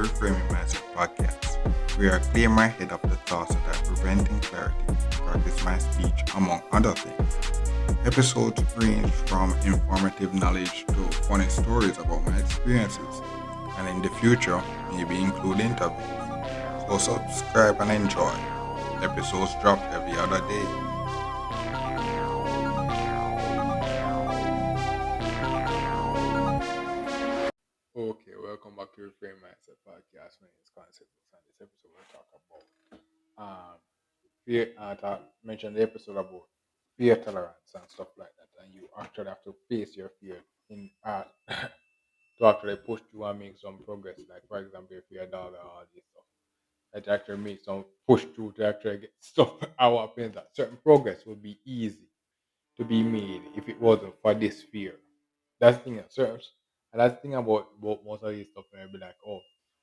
Reframing Mindset podcast, where I clear my head of the thoughts that are preventing clarity, practice my speech, among other things. Episodes range from informative knowledge to funny stories about my experiences, and in the future, maybe include interviews. So subscribe and enjoy. Episodes drop every other day. Okay, welcome back to Reframe Mindset Podcast. My name is Concept, and this episode we'll talk about fear. I mentioned the episode about fear tolerance and stuff like that, and you actually have to face your fear in to actually push through and make some progress. Like for example, if you're a dog or all this stuff, that actually makes some push through to actually get stuff. Our opinion that certain progress would be easy to be made if it wasn't for this fear. That's the thing that serves. And that's the thing about most of these stuff and I'll be like, oh,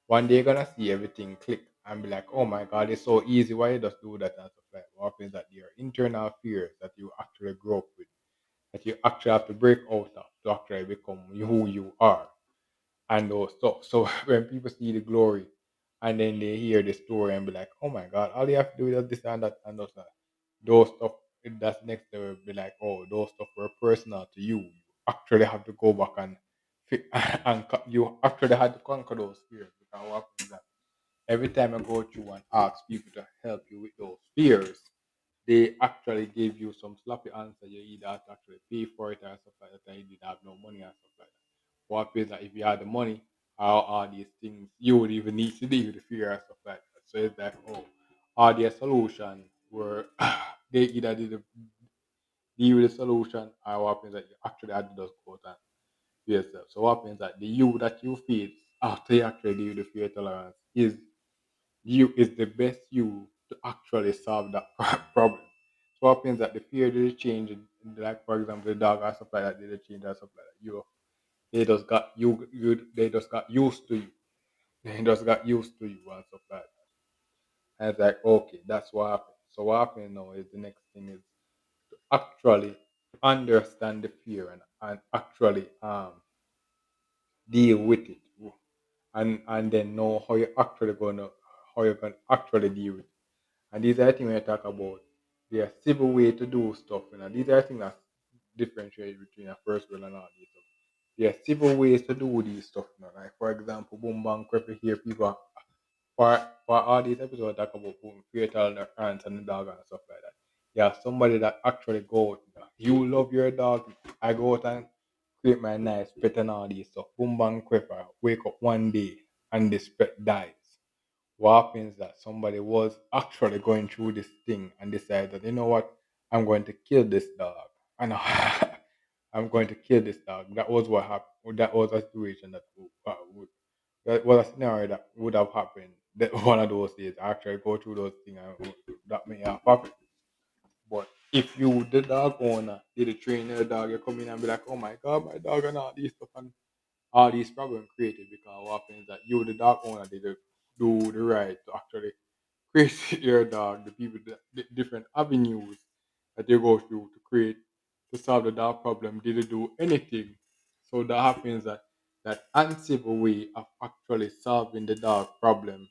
one day you're gonna see everything click and be like, oh my god, it's so easy, why you just do that and stuff like that. What happens that there are internal fears that you actually grow up with, that you actually have to break out of to actually become who you are and those stuff. So when people see the glory and then they hear the story and be like, oh my god, all you have to do is this and that and those stuff that's next level be like, oh, those stuff were personal to you. You actually have to go back and you actually had to conquer those fears because what happens is that every time I go through and ask people to help you with those fears, they actually give you some sloppy answer. You either have to actually pay for it or stuff like that, and you didn't have no money and stuff like that. What happens that if you had the money, all these things you would even need to deal with the fear and stuff like that. So it's like, oh, all their solution were they either did deal with the solution or what happens that you actually had to just go out and do yourself. So what happens that the you that you feel after you actually deal with the fear tolerance is the best you to actually solve that problem. So what happens that the fear did change, like for example the dog or stuff like that did change or stuff like that. They just got they just got used to you. They just got used to you and stuff like that. And it's like okay, that's what happened. So what happened now is the next thing is actually understand the fear and actually deal with it and then know how you're gonna actually deal with it. And these are the things when I talk about the civil way to do stuff. These are the things that differentiate between a first world and all these stuff. There are civil ways to do these stuff. Like for example, boom bang crap here people for all these episodes I talk about boom fatal the ants and the dog and stuff like that. Yeah, somebody that actually go out, you love your dog. I go out and create my nice pet and all these stuff. Boom bang crap wake up one day and this pet dies. What happens that somebody was actually going through this thing and decided that you know what, I'm going to kill this dog. I know I'm going to kill this dog. That was what happened. That was a situation that was a scenario that would have happened. That one of those days, I actually go through those things and that may have happened. But if you, the dog owner, did a train your dog, you come in and be like, oh my god, my dog and all these stuff and all these problems created because what happens is that you, the dog owner, did do the right to actually create your dog, the people, the different avenues that they go through to create to solve the dog problem didn't do anything. So that happens that that uncivil way of actually solving the dog problem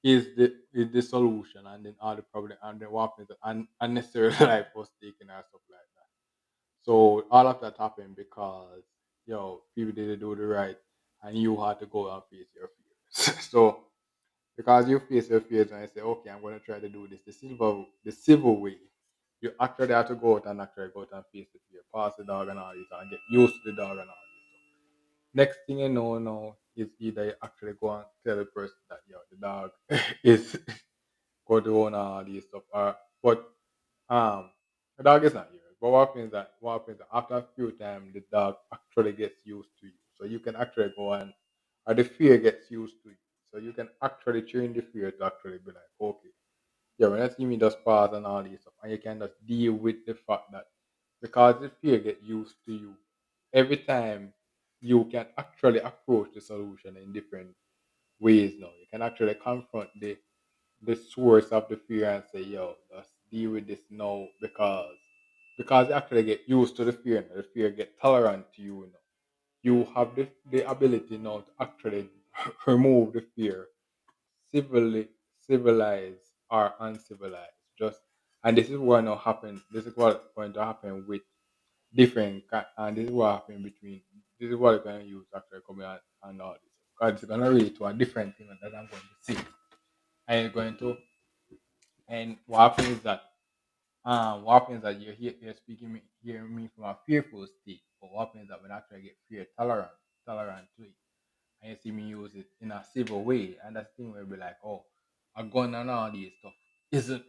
is the solution, and then all the problem, and then what happens that unnecessary life was taken and stuff like that. So all of that happened because people didn't do the right, and you had to go and face your fears. So because you face your fears and you say, okay, I'm going to try to do this the civil way. You actually have to go out and actually go out and face the fear, pass the dog and all this, and get used to the dog and all this. Next thing you know now is either you actually go and tell the person that the dog is going to own all these stuff, but the dog is not yours. But what happens that after a few times the dog actually gets used to you. So you can actually go and or the fear gets used to you. So you can actually train the fear to actually be like, okay, yeah, when I see me just pause and all this stuff, and you can just deal with the fact that because the fear get used to you, every time you can actually approach the solution in different ways now. You can actually confront the source of the fear and say, yo, let's deal with this now because you actually get used to the fear now. The fear get tolerant to you now. You have the ability now to actually remove the fear, civilly, civilized or uncivilized. Just and this is what now happen. This is what going to happen with and this is what happen between. This is what you're going to use after coming out and all this. Because it's going to relate to a different thing that I'm going to see. And you're going to, and what happens is that what happens that you're speaking hearing me from a fearful state, but what happens that when I actually get fear tolerant to it, and you see me use it in a civil way, and that's the thing where we be like, oh, a gun and all these stuff isn't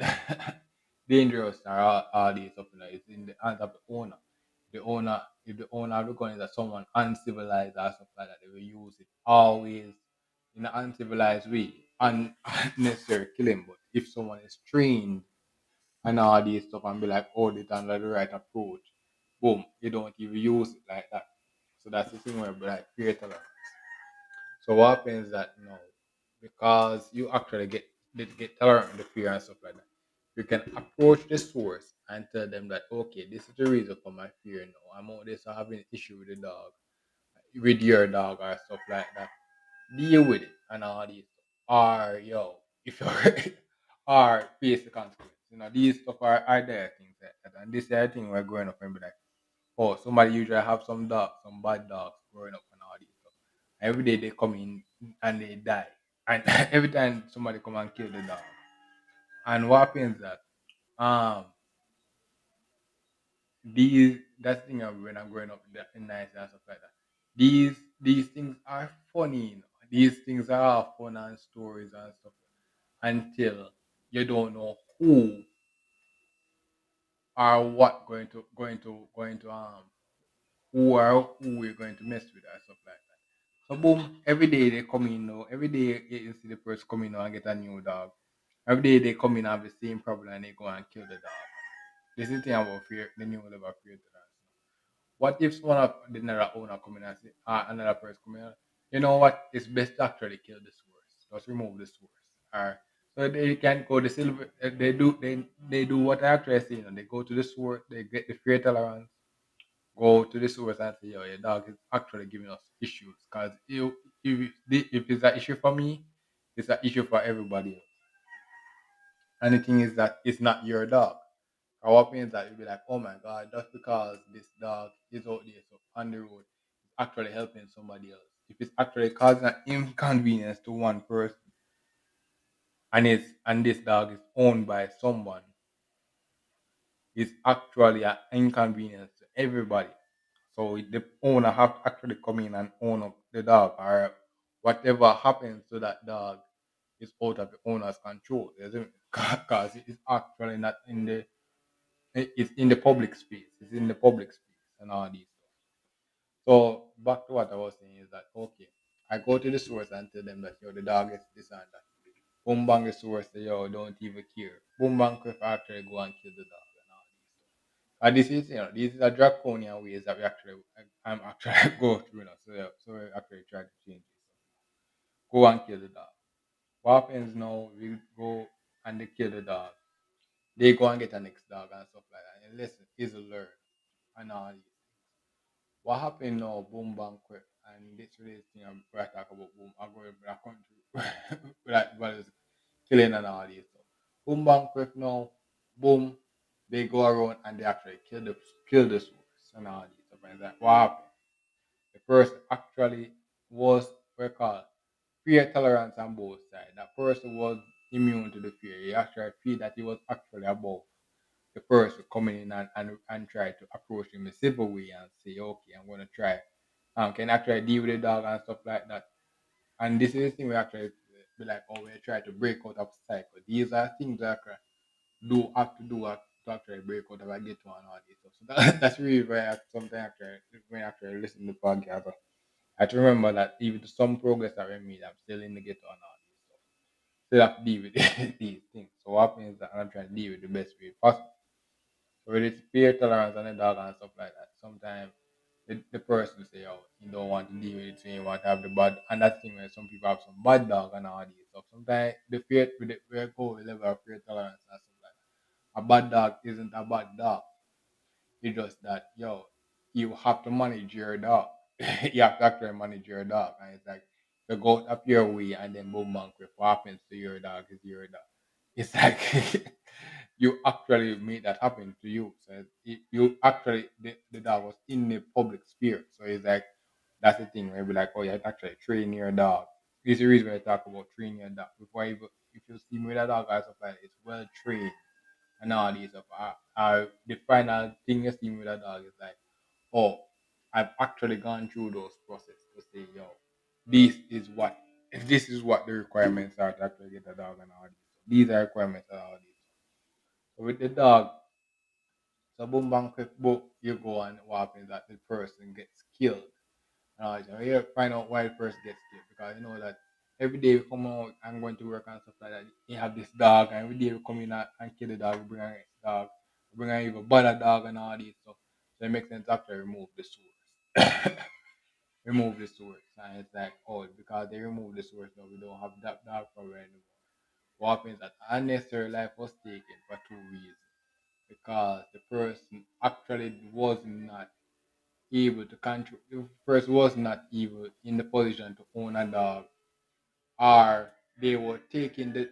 dangerous or all these stuff, it's in the hands of the owner. The owner, if the owner of the gun is that someone uncivilized or stuff like that, they will use it always in an uncivilized way, unnecessary killing. But if someone is trained and all these stuff and be like, hold it under the right approach, boom, you don't even use it like that. So that's the thing where be like fear tolerance. So what happens that because you actually get tolerant with the fear and stuff like that, you can approach the source and tell them that okay, this is the reason for my fear now. I'm out this having an issue with the dog, with your dog or stuff like that. Deal with it and all these stuff. Or if you're or face the consequence. These stuff are there things like that. And this is the thing we're growing up and be like, oh, somebody usually have some dogs, some bad dogs growing up and all these stuff. Every day they come in and they die. And every time somebody come and kill the dog. And what happens that um these that's the thing when I'm growing up in nice and stuff like that. These things are funny. These things are fun and stories and stuff until you don't know or what going to who we're going to mess with or stuff like that. So boom, every day they come in now. Every day you see the person come in now and get a new dog. Every day they come in and have the same problem and they go and kill the dog. This is the thing about fear, the new level of fear tolerance. What if one of the another owner come in and say, another person come in, you know what? It's best to actually kill the source. Just remove the source. Or so they can go the silver. They do what I actually say. They go to the source. They get the fear tolerance. Go to the source and say, yo, your dog is actually giving us issues. Because if it's an issue for me, it's an issue for everybody else. And the thing is that it's not your dog. Or what means that you'll be like, oh my god, just because this dog is out there so on the road, it's actually helping somebody else. If it's actually causing an inconvenience to one person and this dog is owned by someone, it's actually an inconvenience to everybody. So the owner have to actually come in and own up the dog, or whatever happens to that dog is out of the owner's control. Because it's actually not in the it's in the public space. It's in the public space and all these stuff. So back to what I was saying is that okay, I go to the source and tell them that the dog is this and that. Boom bang the source say don't even care. Boom bang quick actually go and kill the dog and all these stuff. And this is these are draconian ways that I'm actually go through So so we actually try to change this. Go and kill the dog. What happens now? We go and they kill the dog. They go and get a next dog and stuff like that. And listen, is a learn and all these things. What happened now? Boom bang quick. And this really thing where I talk about boom. I go in a country like brothers killing and all these stuff. Boom bang quick now. Boom. They go around and they actually kill the source and all these stuff. And that what happened? The person actually was what we call fear tolerance on both sides. That person was immune to the fear. He actually feel that he was actually above the person coming in and try to approach him in a civil way and say, okay, I'm gonna try. Can actually deal with the dog and stuff like that. And this is the thing we actually be like, oh, we try to break out of cycle. These are things that do have to do to actually break out of a get one all this stuff. So that's really where sometimes actually when I actually listen to the podcast. I have to remember that even to some progress that we made, I'm still in the ghetto and all this stuff. Still have to deal with these things. So what happens is that I'm trying to deal with the best way possible. So with this fear tolerance and the dog and stuff like that, sometimes the person say, oh, you don't want to deal with it, so you want to have the bad and that thing where some people have some bad dog and all these stuff. Sometimes the fear with the we go with level of fear tolerance and stuff like that. A bad dog isn't a bad dog. It's just that you have to manage your dog. You have to actually manage your dog. And it's like the goat appear way and then boom bang quick. What happens to your dog is your dog. It's like you actually made that happen to you. So you actually the dog was in the public sphere. So it's like that's the thing where you be like, oh, you actually train your dog. This is the reason why I talk about training your dog. Before you, if you see me with a dog or stuff like that, it's well trained and all these stuff. The final thing you see me with a dog is like, oh, I've actually gone through those processes to say, yo, this is what this is what the requirements are to actually get a dog and all these. These are requirements and all these. So with the dog, so boom bang quick book, you go and what happens that the person gets killed. So you find out why the person gets killed because you know that every day we come out and going to work and stuff like that, you have this dog and every day we come in and kill the dog, we bring a dog, we bring an even better dog and all these stuff. So it makes sense to actually remove the source. Remove the source. And it's like, oh, because they remove the source now we don't have that dog problem anymore. What happens that unnecessary life was taken for two reasons. Because the person actually was not able to control the person was not even in the position to own a dog, or they were taking the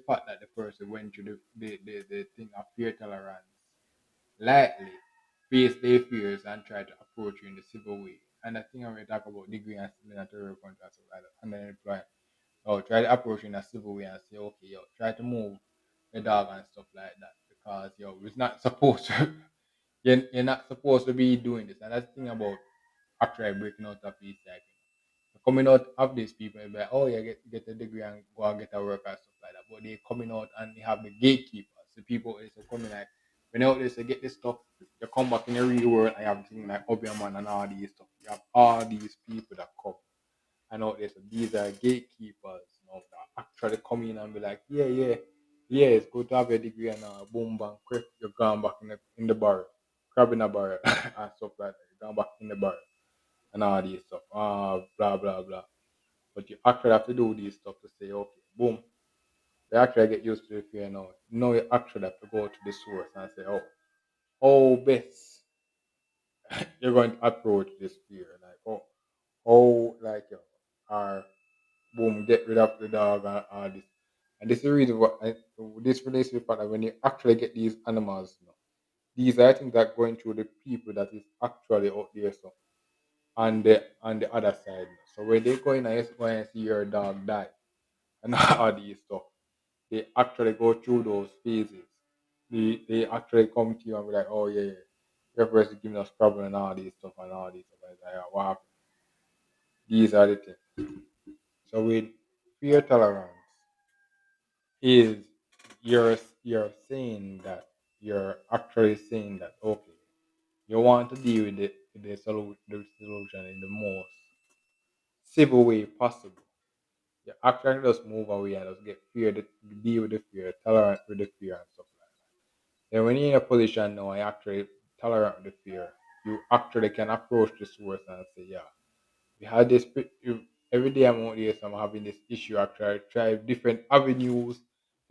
fact that the person went through the thing of fear tolerance lightly, face their fears and try to approach you in the civil way. And I think I'm going to talk about degree and signatory contracts like that, and then employ or try to approach you in a civil way and say, okay, yo, try to move the dog and stuff like that because yo, it's not supposed to you're not supposed to be doing this. And that's the thing about actually breaking out of these cycles. Coming out of these people, you'll be like, oh, yeah, get a degree and go and get a work and stuff like that. But they coming out and they have the gatekeepers. The people is coming like, when out there say get this stuff, you come back in the real world and you have things like Obiaman and all these stuff. You have all these people that come and out there. So these are gatekeepers, that actually come in and be like, yeah, it's good to have your degree and boom, bang, quick, you're going back in the bar, grabbing a bar and stuff like that. You're going back in the bar and all these stuff. Blah blah blah. But you actually have to do these stuff to say, okay, boom. You actually get used to the fear now. Now you actually have to go to the source and say, oh, best you're going to approach this fear. Like, like, or boom, get rid of the dog and all this. And this is the reason why this relates to the fact that when you actually get these animals, these are things that going through the people that is actually out there. So on the other side. So when they go in and you go and see your dog die and all these stuff, they actually go through those phases. They actually come to you and be like, oh yeah, your person giving us trouble and all these stuff and all these stuff. And it's like, "Yeah, what happened?" These are the things. So with fear tolerance is you're saying that you're actually saying that okay, you want to deal with the solution in the most civil way possible. You actually just move away and just get fear, deal with the fear, tolerant with the fear and stuff like that. Then when you're in a position now, I actually tolerant with the fear. You actually can approach the source and say, yeah, we had this every day I'm out here, so I'm having this issue. I try different avenues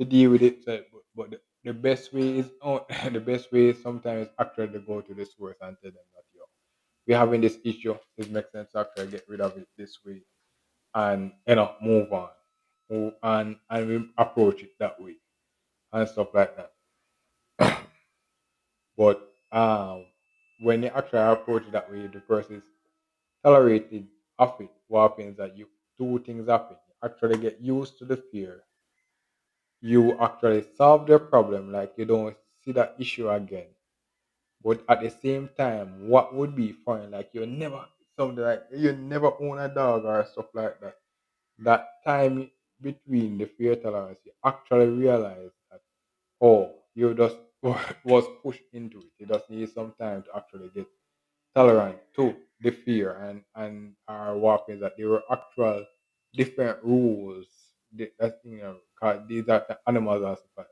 to deal with it. So, but the best way is the best way is sometimes actually to go to the source and tell them that yo, we're having this issue. It makes sense to actually get rid of it this way and move on. And we approach it that way and stuff like that. But when you actually approach it that way, the person is tolerated of it. What happens that you two things happen. You actually get used to the fear. You actually solve the problem, like you don't see that issue again. But at the same time, what would be fun? Like you never something like you never own a dog or stuff like that. That time between the fear tolerance, you actually realize that you just was pushed into it. You just need some time to actually get tolerant to the fear and our weapons that there were actual different rules. That thing, 'cause these are the animals and stuff.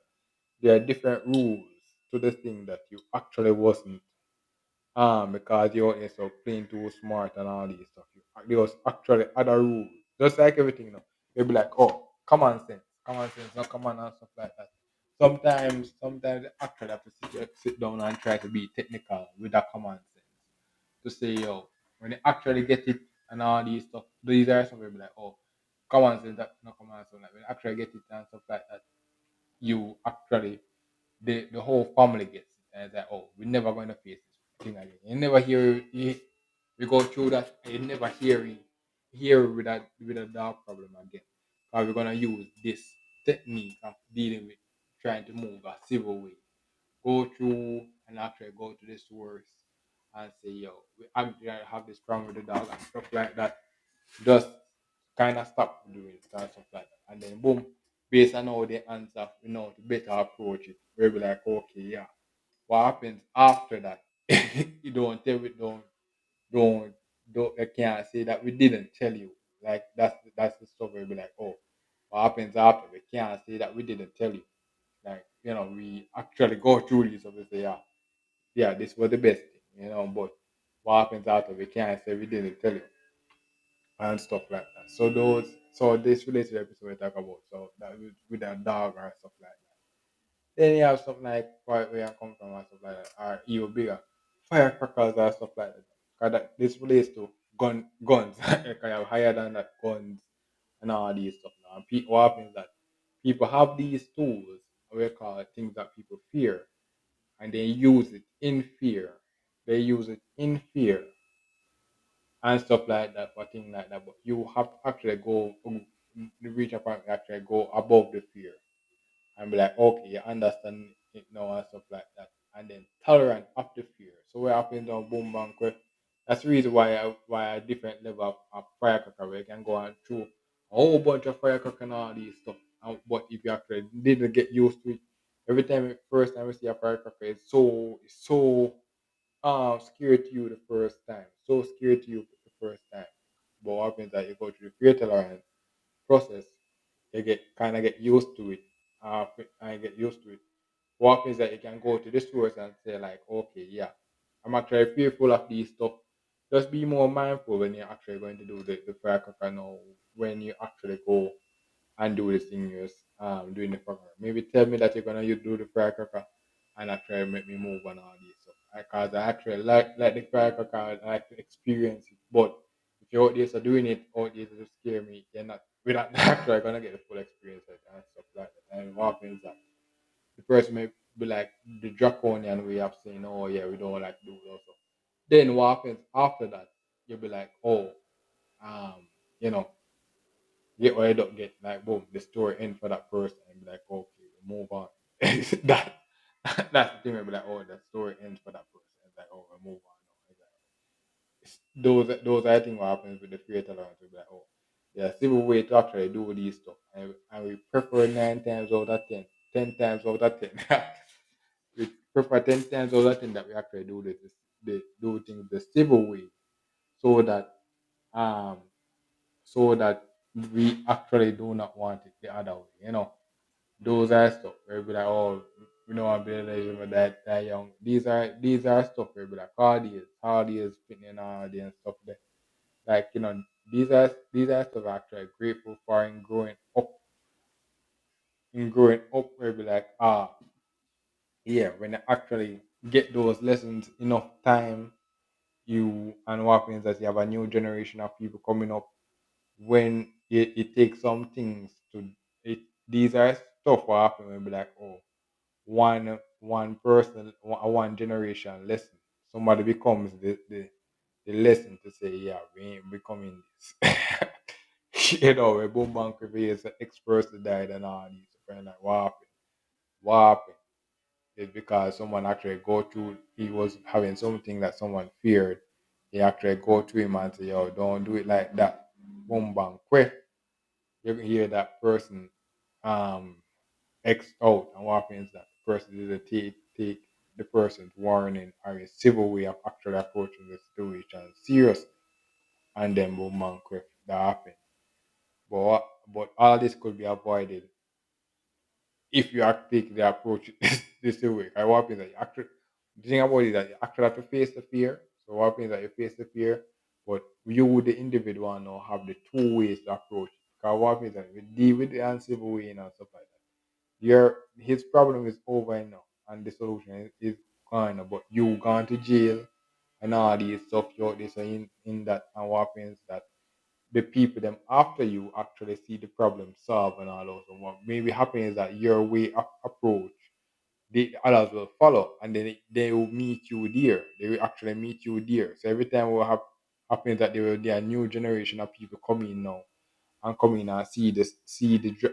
There are different rules to the thing that you actually wasn't because you're out there so playing too smart and all these stuff. There was actually other rules. Just like everything now. You'll be like, oh, common sense, not common and stuff like that. Sometimes you actually have to sit down and try to be technical with that common sense. To say, yo, when you actually get it and all these stuff. These are some people like, oh, come on, say that, no, come on, so like, when you actually get it and stuff like that, you actually, the whole family gets it. And it's like, oh, we're never going to face this thing again. You never we go through that, and you never hear with a dark problem again. Because we're going to use this technique of dealing with trying to move a civil way. Go through and actually go to the source and say, yo, I'm trying to have this problem with the dog and stuff like that. Just kind of stop doing it and stuff like that. And then boom, based on all the answer, we know to better approach it. We'll be like, okay, yeah. What happens after that? You don't tell it, don't, I can't say that we didn't tell you. Like that's the stuff we'll be like, oh, what happens after? We can't say that we didn't tell you. Like, we actually go through this, obviously, yeah, yeah, this was the best thing. But what happens after? We can't say we didn't tell you and stuff like that. So this related episode we talk about, so that with a dog or stuff like that. Then you have something like where I come from and stuff like that, or even bigger firecrackers or stuff like that. Cause this relates to guns. Kind of higher than that guns and all these stuff now. And what happens is that people have these tools, we call it things that people fear, and they use it in fear. They use it in fear and stuff like that, for things like that. But you have to actually reach a point where you actually go above the fear and be like, okay, you understand it now and stuff like that. And then tolerant of the fear. So what happens on boom bang quick. That's the reason why a different level of firecracker where you can go on through a whole bunch of firecracker and all these stuff. But if you actually didn't get used to it, every time first time you see a firecracker, it's so scared to you the first time. So scared to you the first time. But what happens is that you go through the fear tolerance process, you get used to it. And get used to it. What happens is that you can go to the source and say like, okay, yeah, I'm actually fearful of these stuff. Just be more mindful when you're actually going to do the firecracker now. When you actually go and do this thing you're doing the firecracker. Maybe tell me that you're gonna do the firecracker and actually make me move on all this stuff. Because I actually like the firecracker, I like to experience it. But if you're out there so doing it out there to scare me, we're not actually gonna get the full experience of it and stuff like that. And what happens is that the person may be like the draconian way of saying, oh yeah, we don't like do those stuff. Then what happens after that? You'll be like, oh, um, you know, get what I don't get, like boom, the story end for that person and be like, okay, we move on. that that's the thing where be like, oh, the story ends for that person. It's like, oh, we move on. It's like, those I think what happens with the creator allowance will be like, oh, yeah, civil way to actually do these stuff. And we prefer 9 times out of 10, 10 times out of 10. We prefer 10 times out of 10 that we actually do things the civil way so that um so that we actually do not want it the other way. Those are stuff where we like, oh, we know I'm being with that young. These are stuff where we like cardias, fitting and all the and stuff there. Like, these are stuff I'm actually grateful for in growing up where we like, yeah, when I actually get those lessons enough time, you and what happens is that you have a new generation of people coming up when it takes some things to it. These are stuff what happen when be like, oh, one person, one generation lesson. Somebody becomes the lesson to say, yeah, we ain't becoming this. Where boom bang is the experts that died and all these stuff, and like what happened? What happened? It's because someone actually go through. He was having something that someone feared. He actually go to him and say, yo, don't do it like that. Boom bang quick. You can hear that person um X out, and what happens is that the person didn't take the person's warning or a civil way of actually approaching the situation serious, and then boom man quick that happened. But all this could be avoided if you actually take the approach this way. And what happens is that you actually the thing about it is that you actually have to face the fear. So what happens is that you face the fear, but you the individual now have the two ways to approach it. Because what happens is that we deal with the uncivil way and stuff like that. His problem is over now and the solution is gone now, but you gone to jail and all these stuff you out there. So in that and what happens that the people them after you actually see the problem solved and all those. And what maybe happen is that your way of approach, the others will follow, and then they will meet you there. They will actually meet you there. So every time what happens that there are new generation of people coming now and come in and see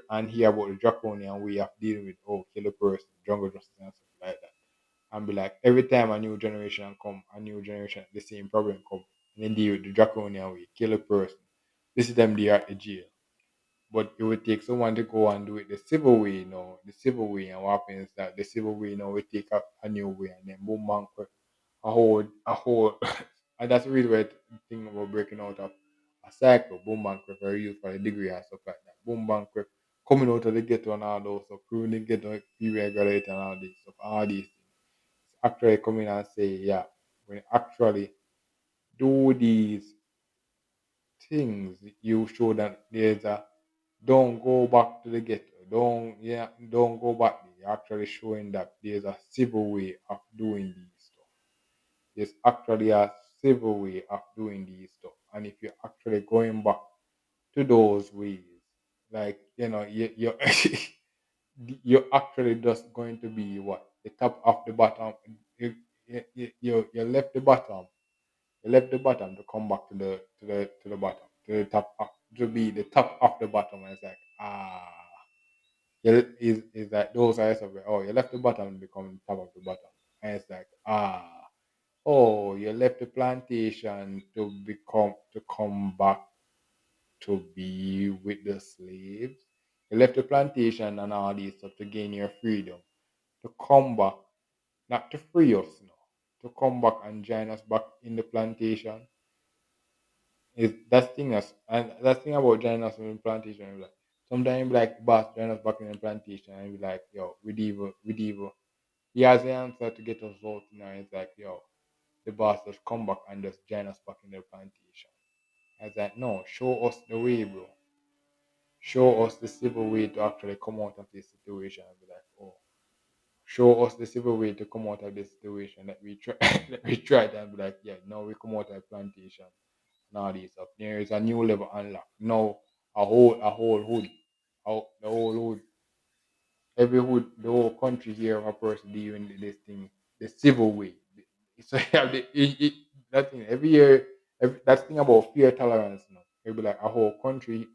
and hear about the draconian way of dealing with kill a person, jungle justice and stuff like that. And be like every time a new generation come, a new generation the same problem come, and then deal with the draconian way, kill a person. This is them there at the jail. But it would take someone to go and do it the civil way, the civil way, and what happens that the civil way, will take a new way, and then boom, bang, quick, a whole, and that's the reason why I think about breaking out of a cycle, boom, bang, quick, very used for the degree and stuff like that, boom, bang, quick, coming out of the ghetto and all those stuff, proving the ghetto, pre-regulate and all this stuff, all these things. Actually come in and say, yeah, when you actually do these things, you show that there's a don't go back to the ghetto. Don't go back there. You're actually showing that there's a civil way of doing these stuff. There's actually a civil way of doing these stuff. And if you're actually going back to those ways, like you're you're actually just going to be what the top of the bottom. You left the bottom. You left the bottom to come back to the bottom to the top to be the top of the bottom. And it's like is that those are of you left the bottom and become top of the bottom. And it's like you left the plantation to come back to be with the slaves. You left the plantation and all these stuff to gain your freedom. To come back, not to free us now. To come back and join us back in the plantation. Is that thing us and that thing about joining us in the plantation, like sometimes like boss join us back in the plantation and be like, yo, with evil. He has the answer to get us out now. It's like, yo, the boss just come back and just join us back in the plantation. I was like, no, show us the way, bro. Show us the civil way to actually come out of this situation and be like, show us the civil way to come out of this situation that we try that we tried and be like, yeah, now we come out of the plantation and all this stuff. There is a new level unlocked. Now a whole hood. The whole hood every hood, the whole country here of a person doing this thing, the civil way. So you have that thing every year. That thing about fear tolerance. It'll be like a whole country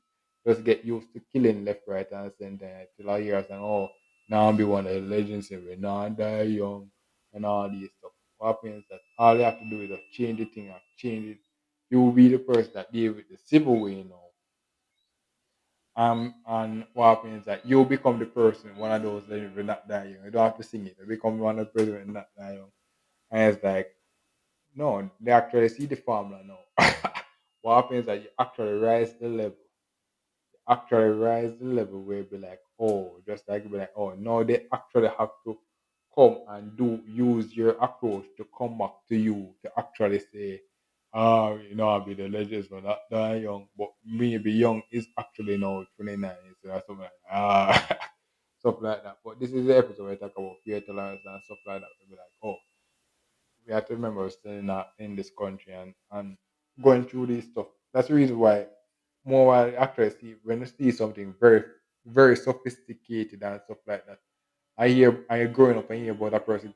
just get used to killing left, right, and center till I hear saying, "Oh, now I'll be one of the legends and we now die young," and all these stuff. What happens that all you have to do is just change the thing up, change it. You will be the person that deal with the civil way now. And what happens is that you become the person, one of those that will not die young. You don't have to sing it. You become one of the person that will not die young. And it's like, no, they actually see the formula now. What happens is that you actually rise the level. Actually rise the level where it be like, just like be like, no, they actually have to come and use your approach to come back to you to actually say, I'll be the legends when not that young, but maybe young is actually now 29, so or something like that. Stuff like that. But this is the episode where I talk about fear tolerance and stuff like that. We'll be like, we have to remember we're still in this country and going through this stuff. That's the reason why more while actually see when you see something very, very sophisticated and stuff like that. I growing up and hear about a person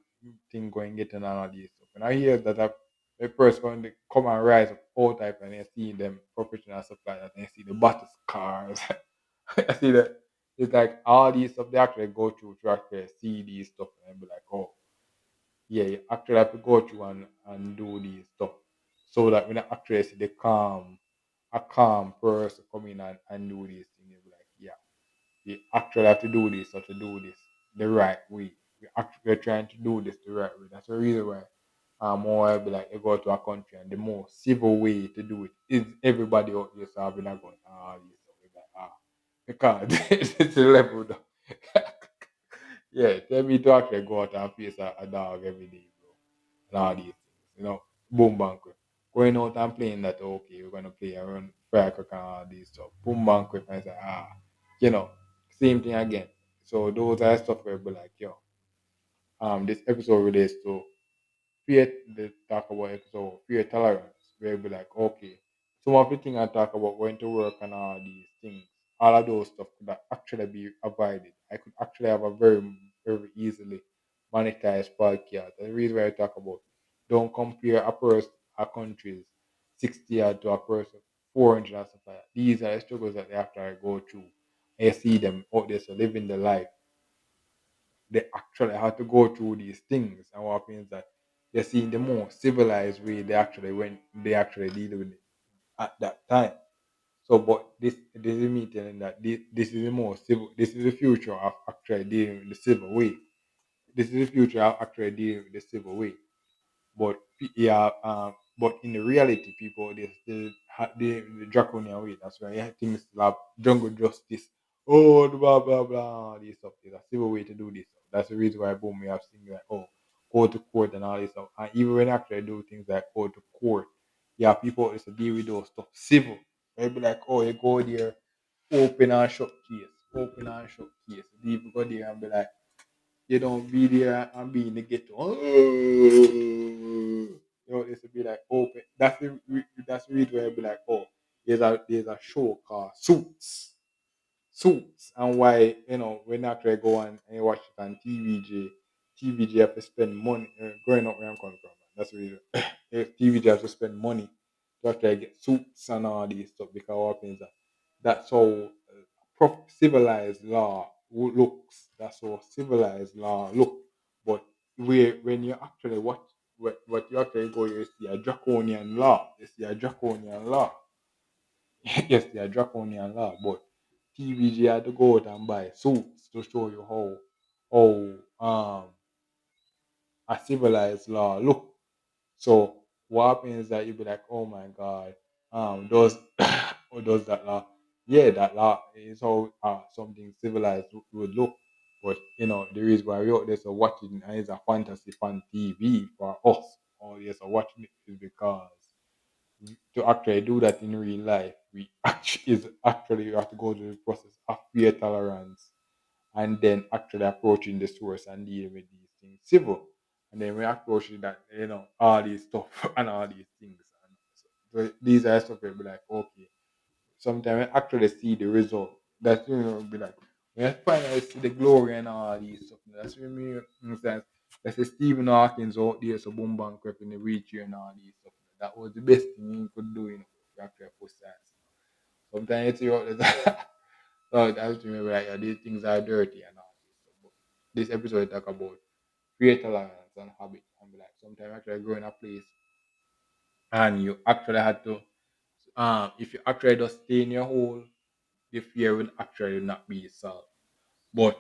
thing going getting and all these stuff. And I hear that a person when they come and rise up all type and I see them professional and stuff like that and I see the battles cars. I see that it's like all these stuff they actually go through to actually see these stuff and be like, yeah, you actually have to go through and do these stuff. So that when I actually see a calm person come in and do these things, you'll be like, yeah, we actually have to do this or to do this the right way. We actually are trying to do this the right way. That's the reason why more I'll be like you go to a country and the more civil way to do it is everybody out there so I'll be like going, this stuff like because it's a level though. Yeah, tell me to actually go out and face a dog every day, bro. And all these things, boom banquet. Going out and playing that okay, we're gonna play around firecracker and all these stuff. Boom banquet and say, you know, same thing again. So those are stuff where be like, this episode relates to fear they talk about episode fear tolerance, where it be like, okay, some of the things I talk about going to work and all these things, all of those stuff could actually be avoided. I could actually have a very easily monetized podcast. The reason why I talk about don't compare a country's 60 yard to a person 400 and stuff like that. These are the struggles that they have to go through. I see them out there so living the life they actually have to go through these things, and what happens that they're seeing the more civilized way they actually deal with it at that time. So, but this is me telling that this is the more civil. This is the future of actually dealing with the civil way. This is the future of actually dealing with the civil way. Yeah, but in the reality, people they still the draconian way. That's why things like jungle justice. Oh, blah blah blah. This stuff. There's a civil way to do this. That's the reason why boom we have things like go to court and all this stuff. And even when actually do things like go to court, yeah, people is to deal with those stuff civil. Maybe like you go there, open and shut case. People go there and be like you don't be there and be in the ghetto. It's to be like open. That's the reason why I be like, there's a show called Suits, and why when actually go on and you watch it on TVG have to spend money. Growing up where I'm coming from, man, that's the reason. TVG have to spend money to actually get suits and all these stuff because what happens that's how civilized law looks. That's how civilized law look. But when you actually what you actually go, you see a draconian law. You see a draconian law. Yes, they are draconian law, but TVG had to go out and buy suits to show you how a civilized law look. So what happens is that you be like, oh my god, does or does that law? Yeah, that law is how something civilized would look. But the reason why we out there so watching and it's a fantasy fan TV for us, or yes, so watching it is because to actually do that in real life, we actually is actually you have to go through the process of fear tolerance and then actually approaching the source and dealing with these things civil. And then we approach that, all these stuff and all these things. And so these are stuff where be like, okay, sometimes I actually see the result. That's be like when I finally see the glory and all these stuff. That's when me understand. Let's say Stephen Hawkins out there, so boom bang crap in the wheelchair and all these stuff. That was the best thing you could do, to actually push science. Sometimes it's out there. So that's me like these things are dirty and all this stuff. But this episode talk about fear tolerance and habit and be like sometimes actually go in a place and you actually had to if you actually just stay in your hole the fear will actually not be solved. But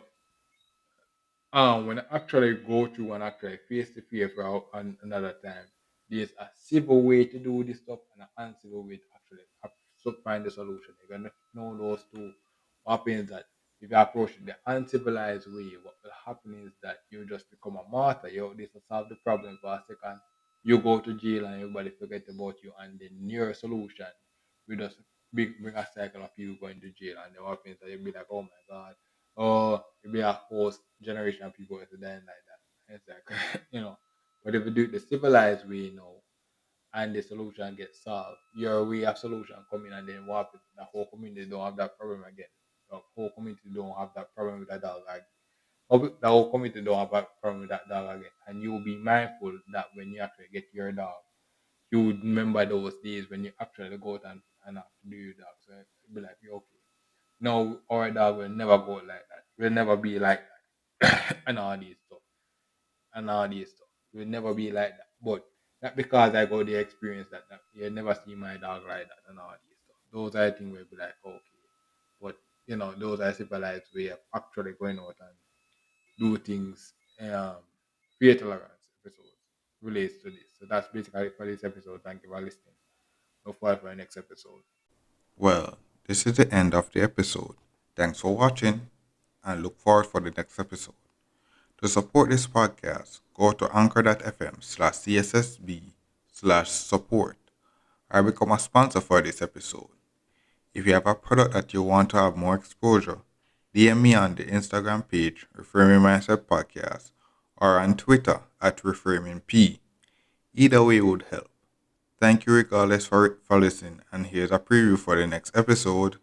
when I actually go through and actually face the fear for another time, there's a civil way to do this stuff and an uncivil way to actually find the solution. You're gonna know those two. What happens that if you approach it the uncivilized way, what will happen is that you just become a martyr. You this will solve the problem for a second. You go to jail and everybody forget about you, and then your solution we just bring a cycle of people going to jail, and then what happens that you'll be like, oh my god, oh, it'll be a whole generation of people is dying like that. And it's like, but if you do it the civilized way, and the solution gets solved, your way of solution come in, and then what happens? The whole community don't have that problem again. The whole community don't have that problem with that dog again. The whole community don't have that problem with that dog again. And you will be mindful that when you actually get your dog, you would remember those days when you actually go out and have to do your dog. So it'd be like, okay, no, our dog will never go like that. Will never be like that. And all these stuff. And all these stuff. Will never be like that. But not because I got the experience that you never see my dog like that and all these stuff. Those are things where be like, okay. But those are civilized way of actually going out and do things fear tolerance episodes relates to this. So that's basically it for this episode. Thank you for listening. Look forward for the next episode. Well, this is the end of the episode. Thanks for watching and look forward for the next episode. To support this podcast, go to anchor.fm/cssb/support or become a sponsor for this episode. If you have a product that you want to have more exposure, DM me on the Instagram page Reframing Mindset Podcast or on Twitter at ReframingP. Either way would help. Thank you regardless for listening, and here's a preview for the next episode.